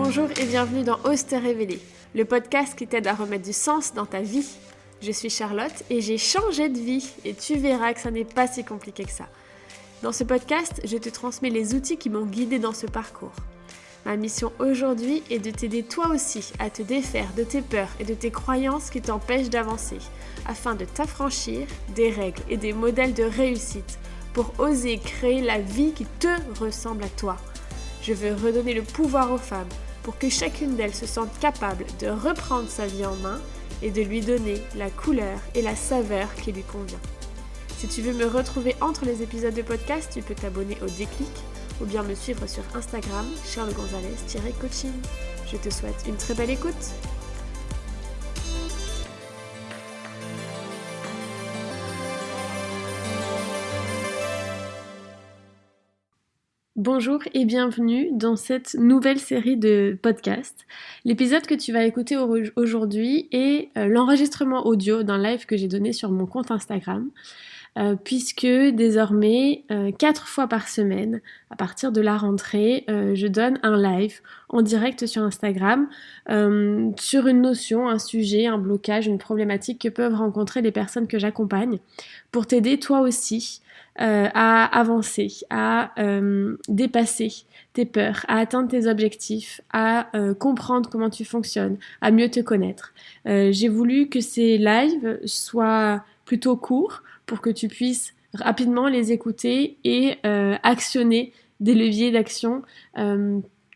Bonjour et bienvenue dans Ose te révéler, le podcast qui t'aide à remettre du sens dans ta vie. Je suis Charlotte et j'ai changé de vie et tu verras que ça n'est pas si compliqué que ça. Dans ce podcast, je te transmets les outils qui m'ont guidée dans ce parcours. Ma mission aujourd'hui est de t'aider toi aussi à te défaire de tes peurs et de tes croyances qui t'empêchent d'avancer, afin de t'affranchir des règles et des modèles de réussite pour oser créer la vie qui te ressemble à toi. Je veux redonner le pouvoir aux femmes pour que chacune d'elles se sente capable de reprendre sa vie en main et de lui donner la couleur et la saveur qui lui convient. Si tu veux me retrouver entre les épisodes de podcast, tu peux t'abonner au Déclic ou bien me suivre sur Instagram, charlesgonzalez-coaching. Je te souhaite une très belle écoute. Bonjour et bienvenue dans cette nouvelle série de podcasts. L'épisode que tu vas écouter aujourd'hui est l'enregistrement audio d'un live que j'ai donné sur mon compte Instagram. Puisque désormais, 4 fois par semaine, à partir de la rentrée, je donne un live en direct sur Instagram sur une notion, un sujet, un blocage, une problématique que peuvent rencontrer les personnes que j'accompagne pour t'aider toi aussi à avancer, à dépasser tes peurs, à atteindre tes objectifs, à comprendre comment tu fonctionnes, à mieux te connaître. J'ai voulu que ces lives soient plutôt courts, pour que tu puisses rapidement les écouter et actionner des leviers d'action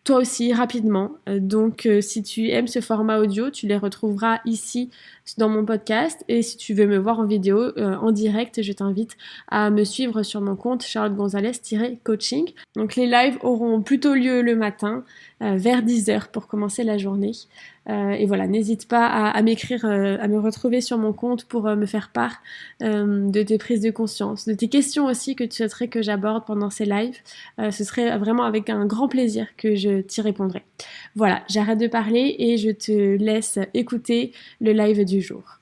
toi aussi rapidement. Donc si tu aimes ce format audio, tu les retrouveras ici dans mon podcast, et si tu veux me voir en vidéo, en direct, je t'invite à me suivre sur mon compte charlesgonzalez-coaching. Donc les lives auront plutôt lieu le matin vers 10h pour commencer la journée. Et voilà, n'hésite pas à m'écrire, à me retrouver sur mon compte pour me faire part de tes prises de conscience, de tes questions aussi que tu souhaiterais que j'aborde pendant ces lives. Ce serait vraiment avec un grand plaisir que je t'y répondrai. Voilà, j'arrête de parler et je te laisse écouter le live du jour.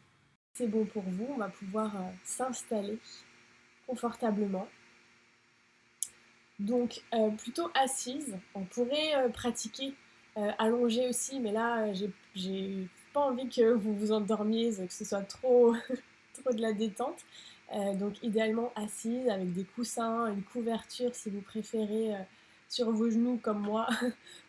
C'est bon pour vous, on va pouvoir s'installer confortablement. Donc plutôt assise, on pourrait pratiquer allongée aussi, mais là j'ai pas envie que vous vous endormiez, que ce soit trop, trop de la détente. Donc idéalement assise avec des coussins, une couverture si vous préférez sur vos genoux comme moi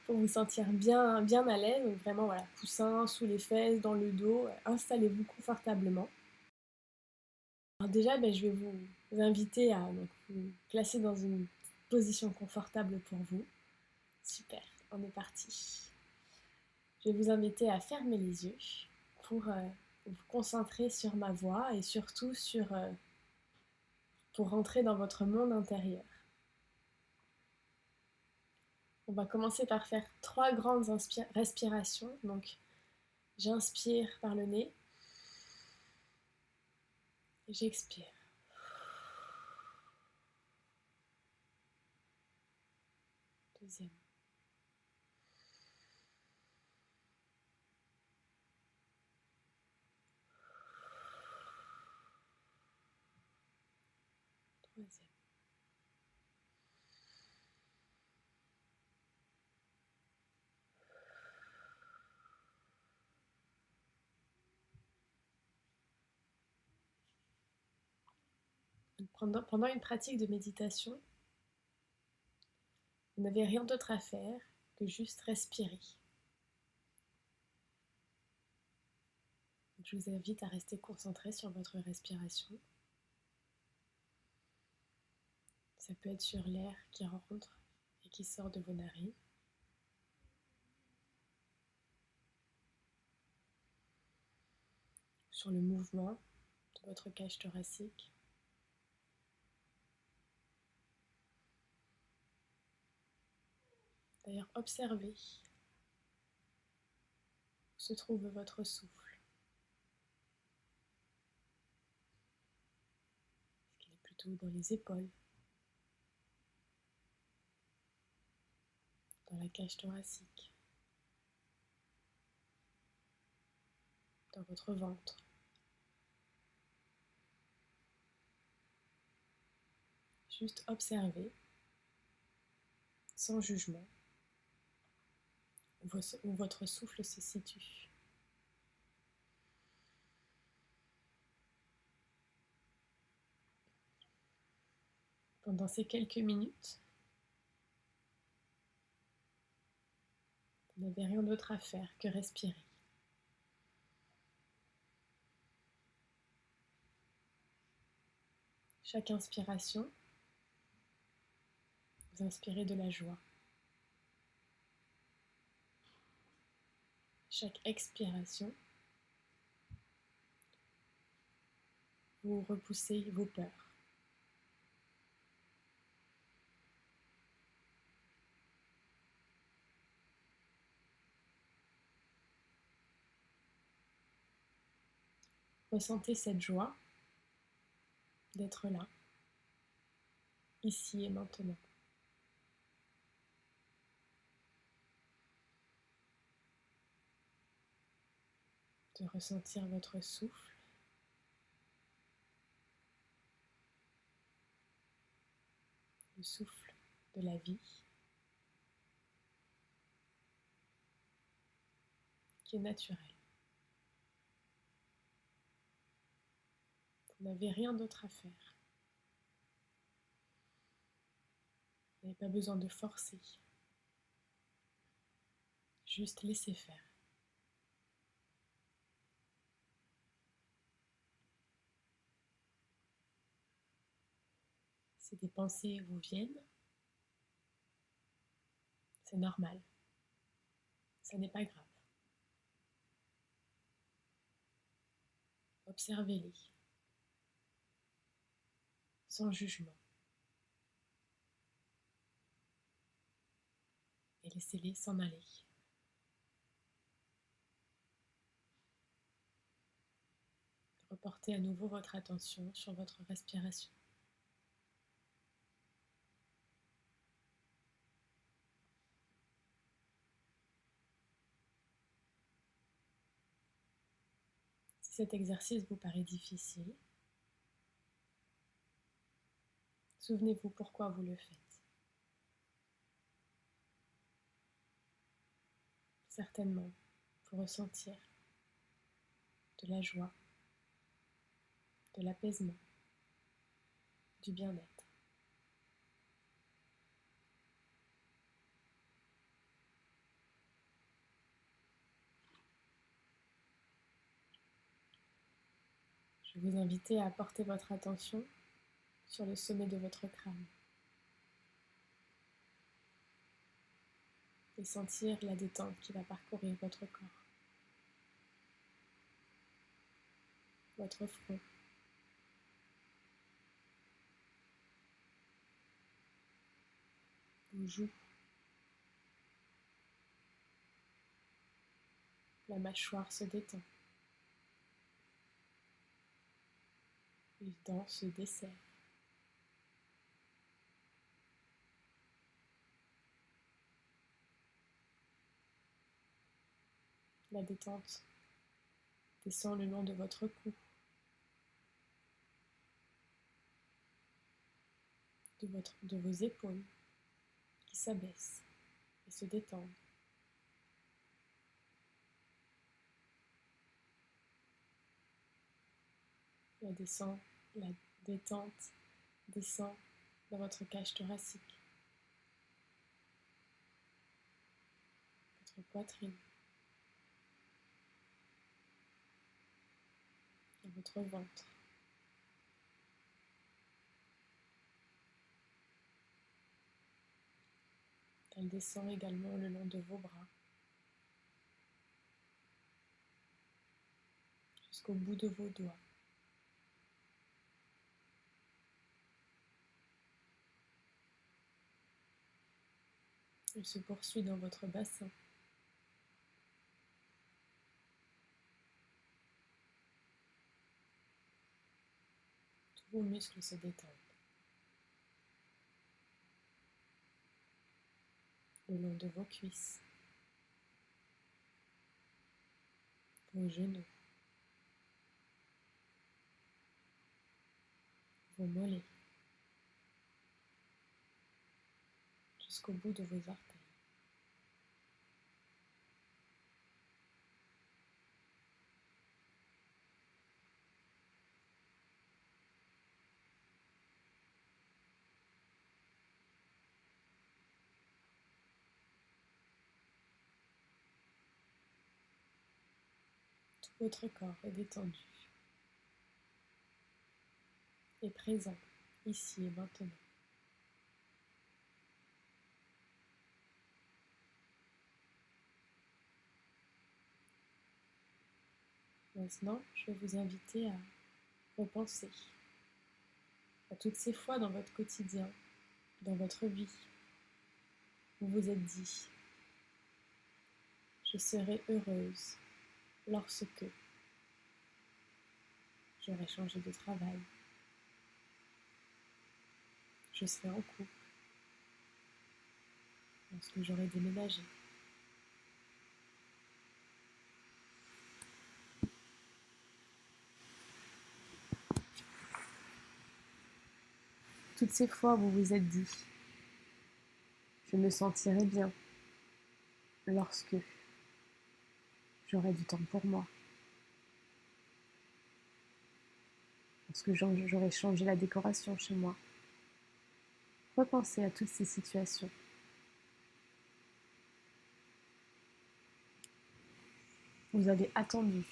pour vous sentir bien, bien à l'aise. Donc vraiment voilà, coussins sous les fesses, dans le dos, installez-vous confortablement. Alors déjà je vais vous inviter à vous placer dans une position confortable pour vous. Super, on est parti. Je vais vous inviter à fermer les yeux pour vous concentrer sur ma voix et surtout pour rentrer dans votre monde intérieur. On va commencer par faire 3 grandes respirations. Donc, j'inspire par le nez. Et j'expire. Deuxième. Troisième. Pendant une pratique de méditation, vous n'avez rien d'autre à faire que juste respirer. Donc, je vous invite à rester concentré sur votre respiration. Ça peut être sur l'air qui rentre et qui sort de vos narines. Sur le mouvement de votre cage thoracique. D'ailleurs, observez où se trouve votre souffle. Est-ce qu'il est plutôt dans les épaules, dans la cage thoracique, dans votre ventre? Juste observez, sans jugement, où votre souffle se situe. Pendant ces quelques minutes, vous n'avez rien d'autre à faire que respirer. Chaque inspiration, vous inspirez de la joie. Chaque expiration, vous repoussez vos peurs. Ressentez cette joie d'être là, ici et maintenant. De ressentir votre souffle, le souffle de la vie, qui est naturel. Vous n'avez rien d'autre à faire. Vous n'avez pas besoin de forcer. Juste laisser faire. Si des pensées vous viennent, c'est normal. Ça n'est pas grave. Observez-les, sans jugement. Et laissez-les s'en aller. Reportez à nouveau votre attention sur votre respiration. Si cet exercice vous paraît difficile, souvenez-vous pourquoi vous le faites. Certainement pour ressentir de la joie, de l'apaisement, du bien-être. Je vais vous inviter à porter votre attention sur le sommet de votre crâne et sentir la détente qui va parcourir votre corps, votre front, vos joues, la mâchoire se détend, les dents se desserrent. La détente descend le long de votre cou, de vos épaules qui s'abaissent et se détendent. La détente descend dans votre cage thoracique, votre poitrine, dans votre ventre. Elle descend également le long de vos bras, jusqu'au bout de vos doigts. Elle se poursuit dans votre bassin. Tous vos muscles se détendent. Le long de vos cuisses, vos genoux, vos mollets, jusqu'au bout de vos orteils. Votre corps est détendu et présent ici et maintenant. Maintenant, je vais vous inviter à repenser à toutes ces fois dans votre quotidien, dans votre vie, où vous vous êtes dit « Je serai heureuse lorsque j'aurai changé de travail, je serai en couple, lorsque j'aurai déménagé. » Toutes ces fois où vous vous êtes dit « Je me sentirai bien lorsque j'aurai du temps pour moi, lorsque j'aurai changé la décoration chez moi. » Repensez à toutes ces situations. Vous avez attendu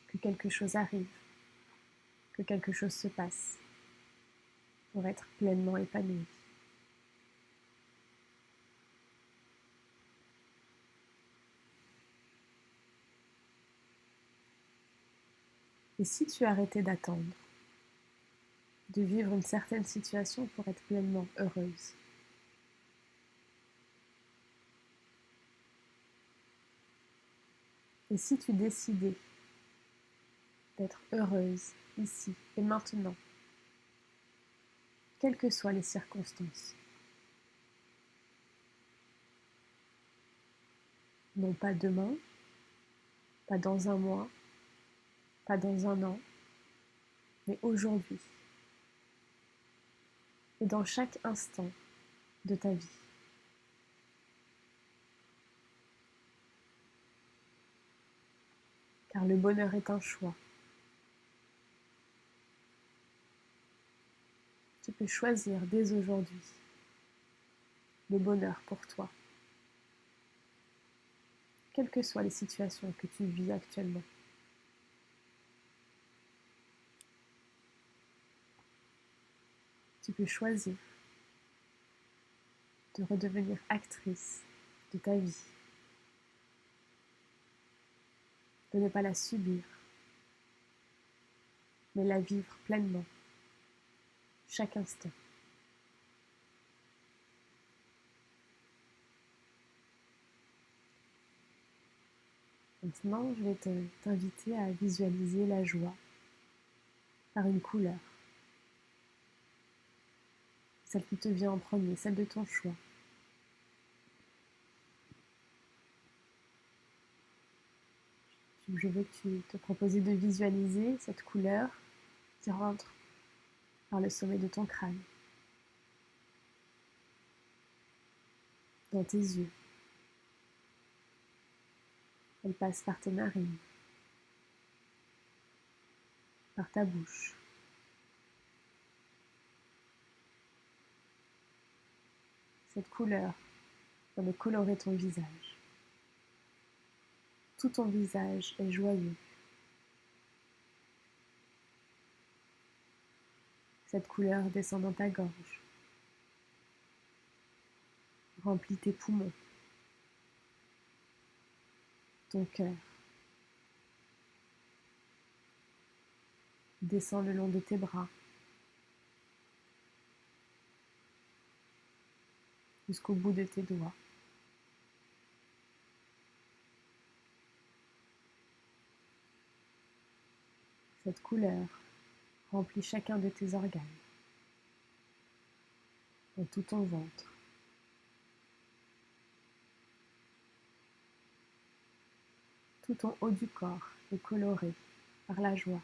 que quelque chose arrive, que quelque chose se passe pour être pleinement épanoui. Et si tu arrêtais d'attendre, de vivre une certaine situation pour être pleinement heureuse? Et si tu décidais d'être heureuse ici et maintenant, quelles que soient les circonstances? Non pas demain, pas dans un mois, pas dans un an, mais aujourd'hui. Et dans chaque instant de ta vie. Car le bonheur est un choix. Tu peux choisir dès aujourd'hui le bonheur pour toi, quelles que soient les situations que tu vis actuellement. Tu peux choisir de redevenir actrice de ta vie, de ne pas la subir, mais la vivre pleinement, chaque instant. Maintenant, je vais t'inviter à visualiser la joie par une couleur, celle qui te vient en premier, celle de ton choix. Je veux te proposer de visualiser cette couleur qui rentre par le sommet de ton crâne, dans tes yeux. Elle passe par tes narines, par ta bouche. Cette couleur va colorer ton visage. Tout ton visage est joyeux. Cette couleur descend dans ta gorge, remplit tes poumons, ton cœur, descend le long de tes bras, jusqu'au bout de tes doigts. Cette couleur remplit chacun de tes organes, dans tout ton ventre. Tout ton haut du corps est coloré par la joie.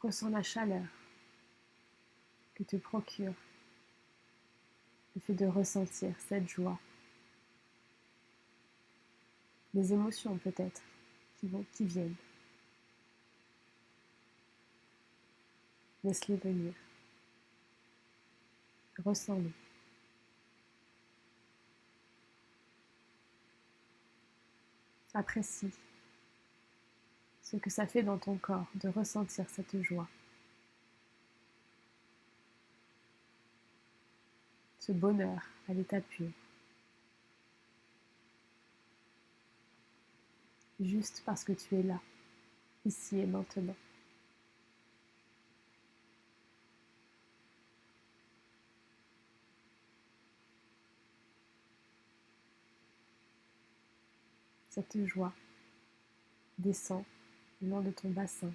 Ressens la chaleur que te procure le fait de ressentir cette joie. Les émotions peut-être qui viennent. Laisse-les venir. Ressens-les. Apprécie ce que ça fait dans ton corps de ressentir cette joie, ce bonheur à l'état pur, juste parce que tu es là, ici et maintenant. Cette joie descend le long de ton bassin,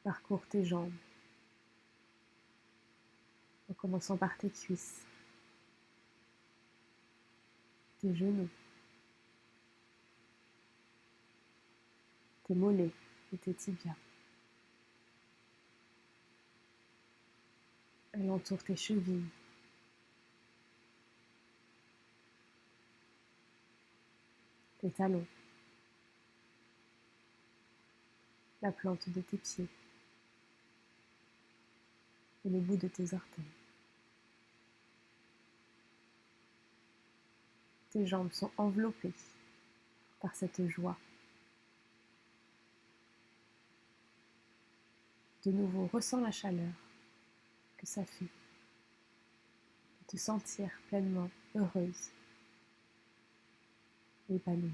parcourt tes jambes, en commençant par tes cuisses, tes genoux, tes mollets et tes tibias. Elle entoure tes chevilles, tes talons, la plante de tes pieds et le bout de tes orteils. Tes jambes sont enveloppées par cette joie. De nouveau, ressens la chaleur que ça fait de te sentir pleinement heureuse et épanouie.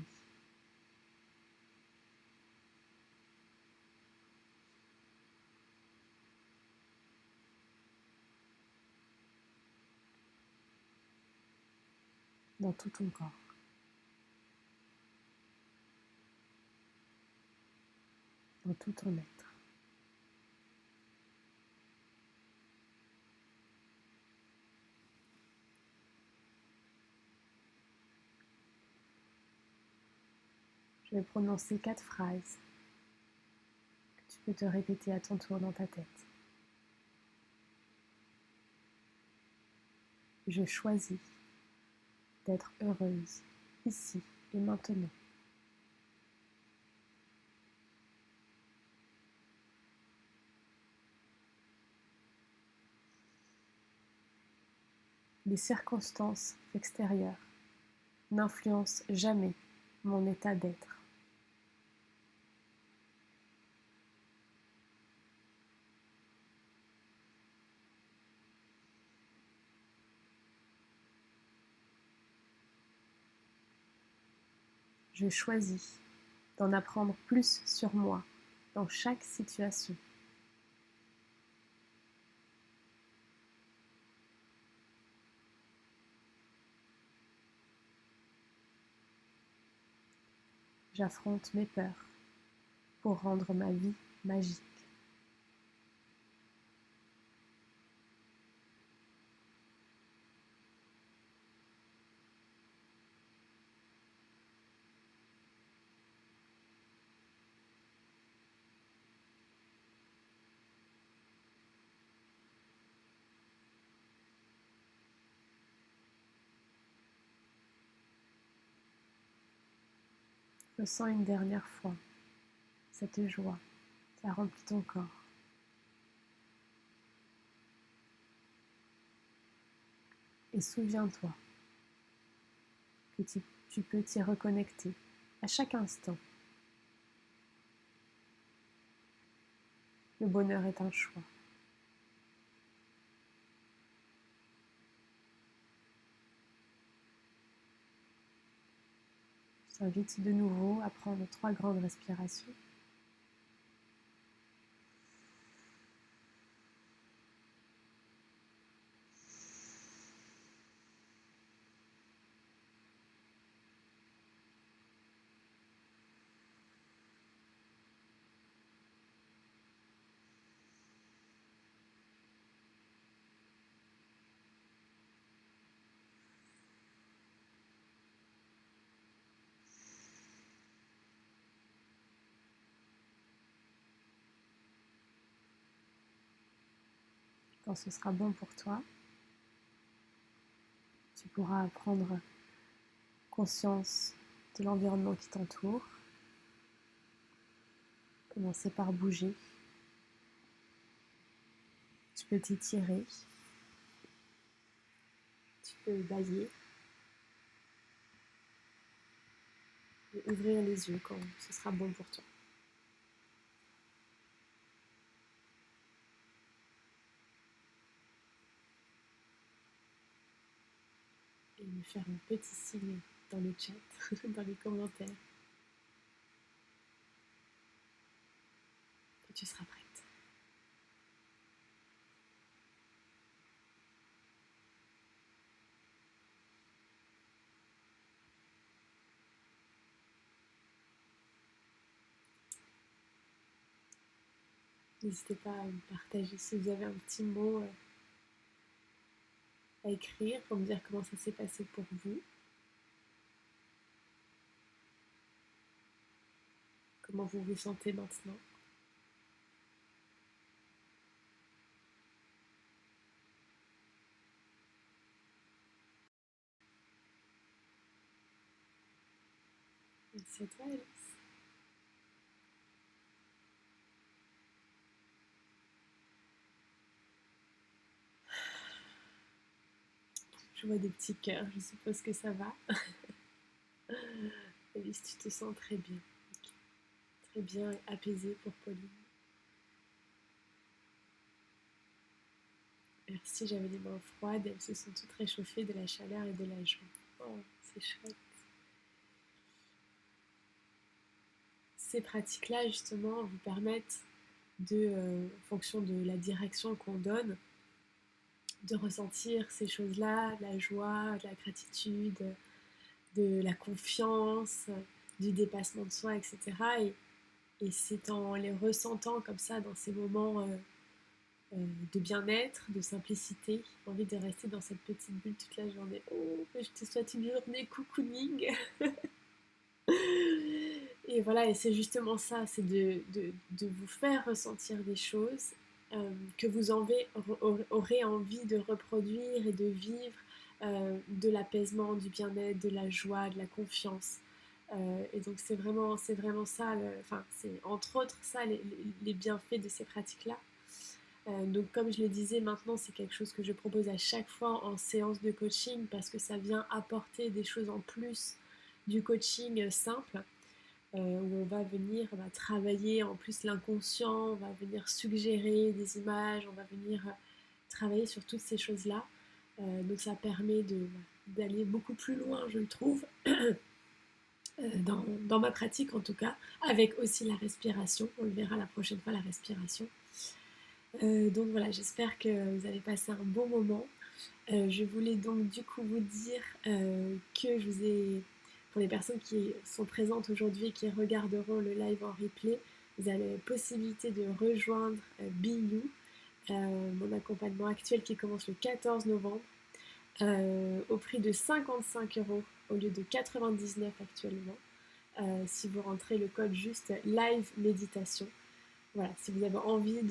Dans tout ton corps. Dans tout ton être. Je vais prononcer 4 phrases que tu peux te répéter à ton tour dans ta tête. Je choisis d'être heureuse ici et maintenant. Les circonstances extérieures n'influencent jamais mon état d'être. Je choisis d'en apprendre plus sur moi dans chaque situation. J'affronte mes peurs pour rendre ma vie magique. Ressens une dernière fois cette joie qui a rempli ton corps. Et souviens-toi que tu peux t'y reconnecter à chaque instant. Le bonheur est un choix. Je t'invite de nouveau à prendre 3 grandes respirations. Quand ce sera bon pour toi, tu pourras prendre conscience de l'environnement qui t'entoure. Commencer par bouger. Tu peux t'étirer. Tu peux bailler. et ouvrir les yeux quand ce sera bon pour toi. Et me faire un petit signe dans le chat, dans les commentaires, que tu seras prête. N'hésitez pas à me partager si vous avez un petit mot à écrire pour me dire comment ça s'est passé pour vous. Comment vous vous sentez maintenant. Merci à toi, Alice. Je vois des petits cœurs, je suppose que ça va. Alice, tu te sens très bien. Okay. Très bien et apaisée pour Pauline. Merci, j'avais les mains froides, elles se sont toutes réchauffées de la chaleur et de la joie. Oh, c'est chouette. Ces pratiques-là, justement, vous permettent en fonction de la direction qu'on donne, de ressentir ces choses-là, de la joie, de la gratitude, de la confiance, du dépassement de soi, etc. Et c'est en les ressentant comme ça, dans ces moments de bien-être, de simplicité, envie de rester dans cette petite bulle toute la journée. Oh, je te souhaite une journée cocooning. Et voilà, et c'est justement ça, c'est de vous faire ressentir des choses que vous aurez envie de reproduire et de vivre, de l'apaisement, du bien-être, de la joie, de la confiance. Et donc c'est vraiment ça, enfin c'est entre autres ça les bienfaits de ces pratiques-là. Donc comme je le disais, maintenant c'est quelque chose que je propose à chaque fois en séance de coaching parce que ça vient apporter des choses en plus du coaching simple. Où on va venir travailler en plus l'inconscient, on va venir suggérer des images, on va venir travailler sur toutes ces choses-là. Donc ça permet d'aller beaucoup plus loin, je le trouve, dans ma pratique en tout cas, avec aussi la respiration. On le verra la prochaine fois, la respiration. Donc voilà, j'espère que vous avez passé un bon moment. Je voulais donc du coup vous dire que je vous ai, pour les personnes qui sont présentes aujourd'hui et qui regarderont le live en replay, vous avez la possibilité de rejoindre Be You, mon accompagnement actuel qui commence le 14 novembre, au prix de 55 € au lieu de 99 actuellement, si vous rentrez le code juste live méditation. Voilà, si vous avez envie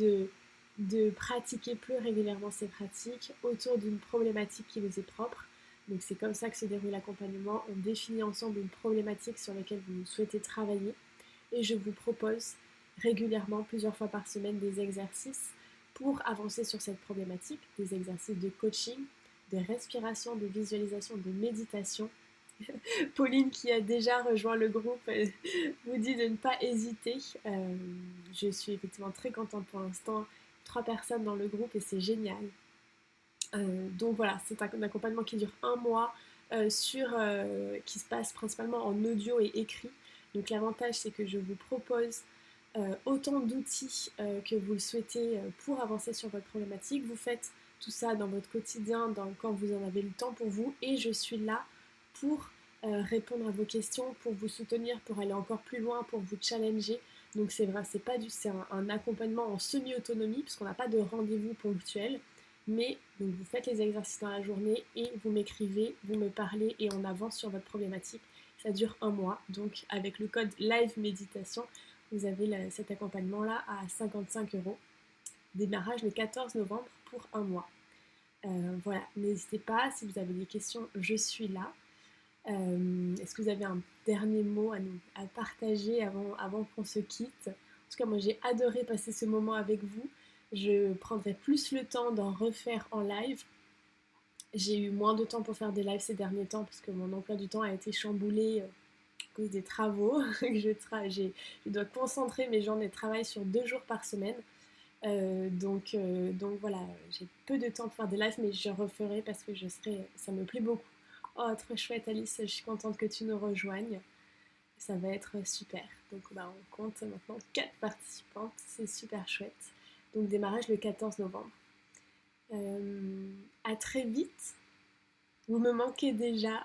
de pratiquer plus régulièrement ces pratiques autour d'une problématique qui vous est propre. Donc c'est comme ça que se déroule l'accompagnement. On définit ensemble une problématique sur laquelle vous souhaitez travailler et je vous propose régulièrement, plusieurs fois par semaine, des exercices pour avancer sur cette problématique, des exercices de coaching, de respiration, de visualisation, de méditation. Pauline qui a déjà rejoint le groupe vous dit de ne pas hésiter. Je suis effectivement très contente pour l'instant. 3 personnes dans le groupe et c'est génial. Donc voilà, c'est un accompagnement qui dure 1 mois, qui se passe principalement en audio et écrit. Donc l'avantage c'est que je vous propose autant d'outils que vous le souhaitez pour avancer sur votre problématique. Vous faites tout ça dans votre quotidien, quand vous en avez le temps pour vous, et je suis là pour répondre à vos questions, pour vous soutenir, pour aller encore plus loin, pour vous challenger. Donc c'est vrai, c'est un accompagnement en semi-autonomie, puisqu'on n'a pas de rendez-vous ponctuel. Mais donc vous faites les exercices dans la journée et vous m'écrivez, vous me parlez et on avance sur votre problématique. Ça dure 1 mois, donc avec le code live méditation, vous avez cet accompagnement-là à 55 €. Démarrage le 14 novembre pour 1 mois. Voilà, n'hésitez pas, si vous avez des questions, je suis là. Est-ce que vous avez un dernier mot à partager avant qu'on se quitte? En tout cas, moi j'ai adoré passer ce moment avec vous. Je prendrai plus le temps d'en refaire en live. J'ai eu moins de temps pour faire des lives ces derniers temps parce que mon emploi du temps a été chamboulé cause des travaux. Je dois concentrer mes journées de travail sur 2 jours par semaine. Donc voilà, j'ai peu de temps pour faire des lives, mais je referai parce que ça me plaît beaucoup. Oh, trop chouette Alice, je suis contente que tu nous rejoignes. Ça va être super. Donc bah, on compte maintenant 4 participantes, c'est super chouette. Donc démarrage le 14 novembre. À très vite. Vous me manquez déjà.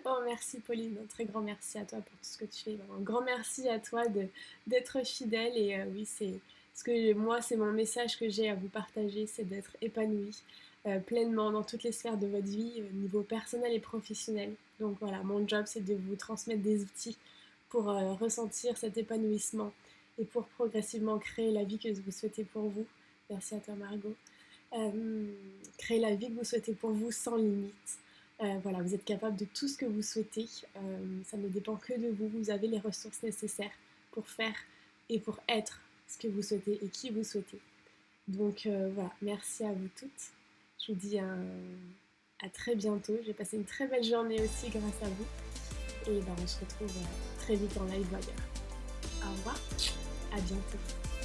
Oh merci Pauline, un très grand merci à toi pour tout ce que tu fais. Un grand merci à toi d'être fidèle et oui c'est mon message que j'ai à vous partager, c'est d'être épanoui pleinement dans toutes les sphères de votre vie, niveau personnel et professionnel. Donc voilà, mon job c'est de vous transmettre des outils pour ressentir cet épanouissement et pour progressivement créer la vie que vous souhaitez pour vous. Merci à toi Margot. Créer la vie que vous souhaitez pour vous sans limite. Voilà, vous êtes capable de tout ce que vous souhaitez. Ça ne dépend que de vous. Vous avez les ressources nécessaires pour faire et pour être ce que vous souhaitez et qui vous souhaitez. Donc voilà, merci à vous toutes. Je vous dis à très bientôt. J'ai passé une très belle journée aussi grâce à vous. Et ben, on se retrouve très vite en live ou ailleurs. Au revoir, à bientôt.